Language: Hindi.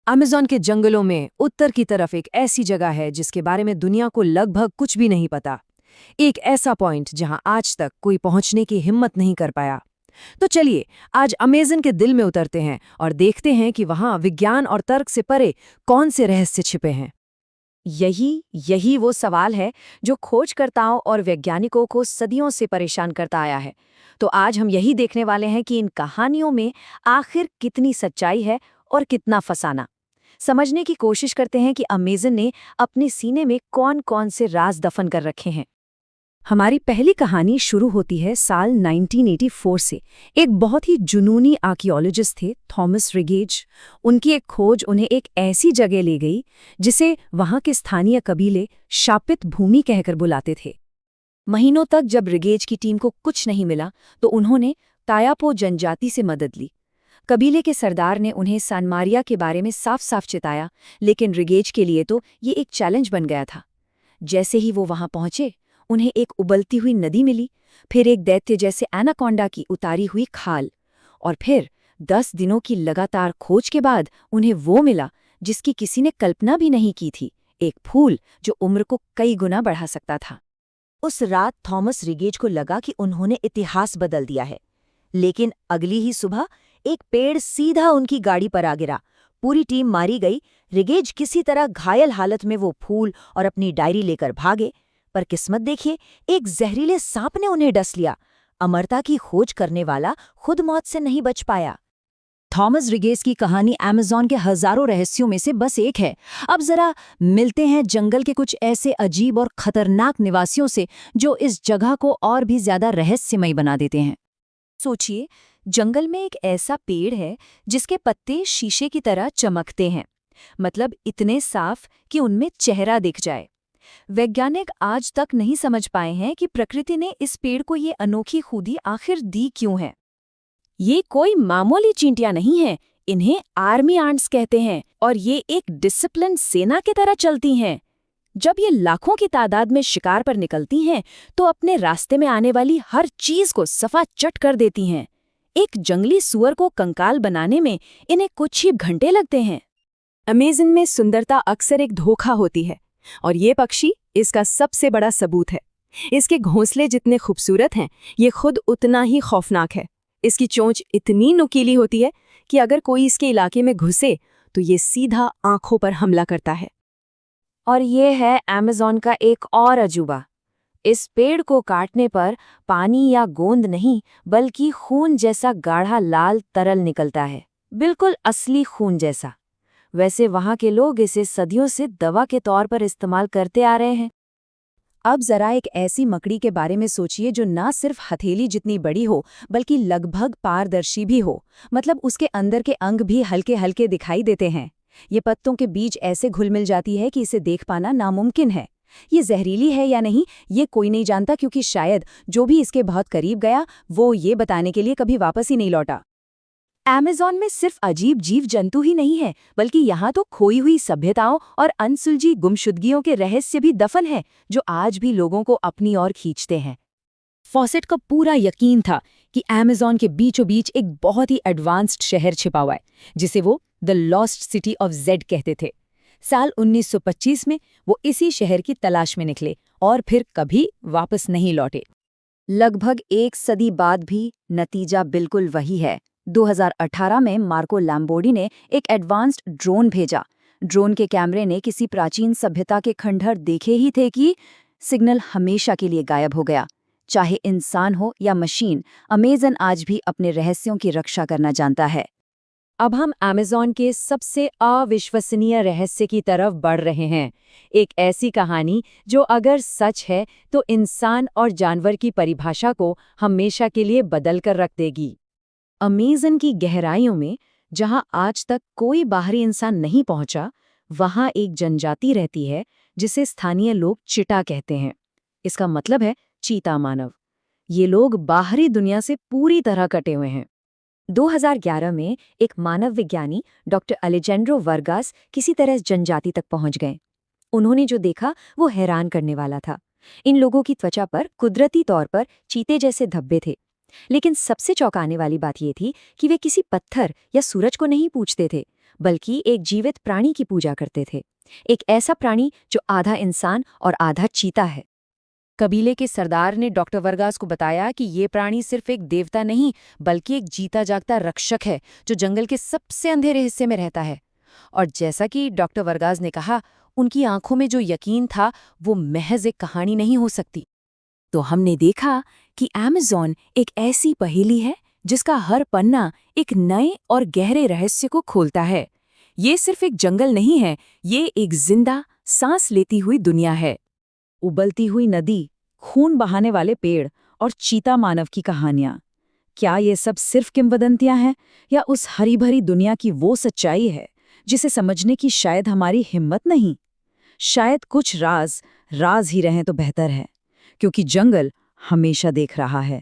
अमेज़न के जंगलों में उत्तर की तरफ एक ऐसी जगह है जिसके बारे में दुनिया को लगभग कुछ भी नहीं पता। एक ऐसा पॉइंट जहां आज तक कोई पहुंचने की हिम्मत नहीं कर पाया। तो चलिए आज अमेज़न के दिल में उतरते हैं और देखते हैं कि वहां विज्ञान और तर्क से परे कौन से रहस्य छिपे हैं। यही यही वो सवाल है जो खोजकर्ताओं और वैज्ञानिकों को सदियों से परेशान करता आया है। तो आज हम यही देखने वाले हैं कि इन कहानियों में आखिर कितनी सच्चाई है और कितना फसाना। समझने की कोशिश करते हैं कि अमेज़न ने अपने सीने में कौन-कौन से राज दफन कर रखे हैं। हमारी पहली कहानी शुरू होती है साल 1984 से। एक बहुत ही जुनूनी आर्कियोलॉजिस्ट थे थॉमस रिगेज। उनकी एक खोज उन्हें एक ऐसी जगह ले गई जिसे वहां के स्थानीय कबीले शापित भूमि कहकर बुलाते थे। महीनों तक जब रिगेज की टीम को कुछ नहीं मिला तो उन्होंने तायापो जनजाति से मदद ली। कबीले के सरदार ने उन्हें सानमारिया के बारे में साफ-साफ चिताया, लेकिन रिगेज के लिए तो ये एक चैलेंज बन गया था। जैसे ही वो वहां पहुंचे उन्हें एक उबलती हुई नदी मिली, फिर एक दैत्य जैसे एनाकोंडा की उतारी हुई खाल, और फिर 10 दिनों की लगातार खोज के बाद उन्हें वो मिला जिसकी किसी ने कल्पना भी नहीं की थी, एक फूल जो उम्र को कई गुना बढ़ा सकता था। उस रात थॉमस रिगेज को लगा कि उन्होंने इतिहास बदल दिया है। लेकिन अगली ही सुबह एक पेड़ सीधा उनकी गाड़ी पर आ गिरा। पूरी टीम मारी गई। रिगेज किसी तरह घायल हालत में वो फूल और अपनी डायरी लेकर भागे, पर किस्मत देखिए, एक जहरीले सांप ने उन्हें डस लिया। अमरता की खोज करने वाला खुद मौत से नहीं बच पाया। थॉमस रिगेज की कहानी अमेज़न के हजारों रहस्यों में से बस एक है। अब जरा मिलते हैं जंगल के कुछ ऐसे अजीब और खतरनाक निवासियों से जो इस जगह को और भी ज्यादा रहस्यमय बना देते हैं। सोचिए, जंगल में एक ऐसा पेड़ है जिसके पत्ते शीशे की तरह चमकते हैं, मतलब इतने साफ कि उनमें चेहरा दिख जाए। वैज्ञानिक आज तक नहीं समझ पाए हैं कि प्रकृति ने इस पेड़ को ये अनोखी खूबी आखिर दी क्यों है। ये कोई मामूली चींटियां नहीं हैं, इन्हें आर्मी आंट्स कहते हैं और ये एक डिसिप्लिन सेना की तरह चलती हैं। जब ये लाखों की तादाद में शिकार पर निकलती हैं तो अपने रास्ते में आने वाली हर चीज को सफा चट कर देती हैं। एक जंगली सुअर को कंकाल बनाने में इन्हें कुछ ही घंटे लगते हैं। अमेज़न में सुंदरता अक्सर एक धोखा होती है और ये पक्षी इसका सबसे बड़ा सबूत है। इसके घोंसले जितने खूबसूरत हैं, ये खुद उतना ही खौफनाक है। इसकी चोंच इतनी नुकीली होती है कि अगर कोई इसके इलाके में घुसे तो ये सीधा आंखों पर हमला करता है। और ये है अमेज़न का एक और अजूबा। इस पेड़ को काटने पर पानी या गोंद नहीं, बल्कि खून जैसा गाढ़ा लाल तरल निकलता है, बिल्कुल असली खून जैसा। वैसे वहाँ के लोग इसे सदियों से दवा के तौर पर इस्तेमाल करते आ रहे हैं। अब जरा एक ऐसी मकड़ी के बारे में सोचिए जो ना सिर्फ हथेली जितनी बड़ी हो बल्कि लगभग पारदर्शी भी हो, मतलब उसके अंदर के अंग भी हल्के हल्के दिखाई देते हैं। ये पत्तों के बीच ऐसे घुल मिल जाती है कि इसे देख पाना नामुमकिन है। ये जहरीली है या नहीं ये कोई नहीं जानता, क्योंकि शायद जो भी इसके बहुत करीब गया वो ये बताने के लिए कभी वापस ही नहीं लौटा। अमेज़न में सिर्फ अजीब जीव जंतु ही नहीं है, बल्कि यहाँ तो खोई हुई सभ्यताओं और अनसुलझी गुमशुदगियों के रहस्य भी दफन है जो आज भी लोगों को अपनी ओर खींचते हैं। फॉसेट को पूरा यकीन था कि अमेज़न के बीचों बीच एक बहुत ही एडवांस्ड शहर छिपा हुआ है जिसे वो the lost city of Z कहते थे। साल 1925 में वो इसी शहर की तलाश में निकले और फिर कभी वापस नहीं लौटे। लगभग एक सदी बाद भी नतीजा बिल्कुल वही है। 2018 में मार्को लैम्बोर्डी ने एक एडवांस्ड ड्रोन भेजा। ड्रोन के कैमरे ने किसी प्राचीन सभ्यता के खंडहर देखे ही थे कि सिग्नल हमेशा के लिए गायब हो गया। चाहे इंसान हो या मशीन, अमेज़न आज भी अपने रहस्यों की रक्षा करना जानता है। अब हम अमेज़न के सबसे अविश्वसनीय रहस्य की तरफ बढ़ रहे हैं। एक ऐसी कहानी जो अगर सच है तो इंसान और जानवर की परिभाषा को हमेशा के लिए बदल कर रख देगी। अमेज़न की गहराइयों में, जहां आज तक कोई बाहरी इंसान नहीं पहुंचा, वहां एक जनजाति रहती है जिसे स्थानीय लोग चिटा कहते हैं। इसका मतलब है चीता मानव। ये लोग बाहरी दुनिया से पूरी तरह कटे हुए हैं। 2011 में एक मानव विज्ञानी डॉक्टर अलेजेंड्रो वर्गास किसी तरह इस जनजाति तक पहुंच गए। उन्होंने जो देखा वो हैरान करने वाला था। इन लोगों की त्वचा पर कुदरती तौर पर चीते जैसे धब्बे थे, लेकिन सबसे चौंकाने वाली बात ये थी कि वे किसी पत्थर या सूरज को नहीं पूजते थे, बल्कि एक जीवित प्राणी की पूजा करते थे। एक ऐसा प्राणी जो आधा इंसान और आधा चीता है। कबीले के सरदार ने डॉक्टर वर्गास को बताया कि ये प्राणी सिर्फ एक देवता नहीं, बल्कि एक जीता जागता रक्षक है जो जंगल के सबसे अंधेरे हिस्से में रहता है। और जैसा कि डॉक्टर वर्गास ने कहा, उनकी आंखों में जो यकीन था वो महज एक कहानी नहीं हो सकती। तो हमने देखा कि अमेज़न एक ऐसी पहेली है जिसका हर पन्ना एक नए और गहरे रहस्य को खोलता है। ये सिर्फ एक जंगल नहीं है, ये एक जिंदा, सांस लेती हुई दुनिया है। उबलती हुई नदी, खून बहाने वाले पेड़ और चीता मानव की कहानियां। क्या ये सब सिर्फ किंवदंतियां हैं या उस हरी भरी दुनिया की वो सच्चाई है जिसे समझने की शायद हमारी हिम्मत नहीं? शायद कुछ राज राज ही रहें तो बेहतर है, क्योंकि जंगल हमेशा देख रहा है।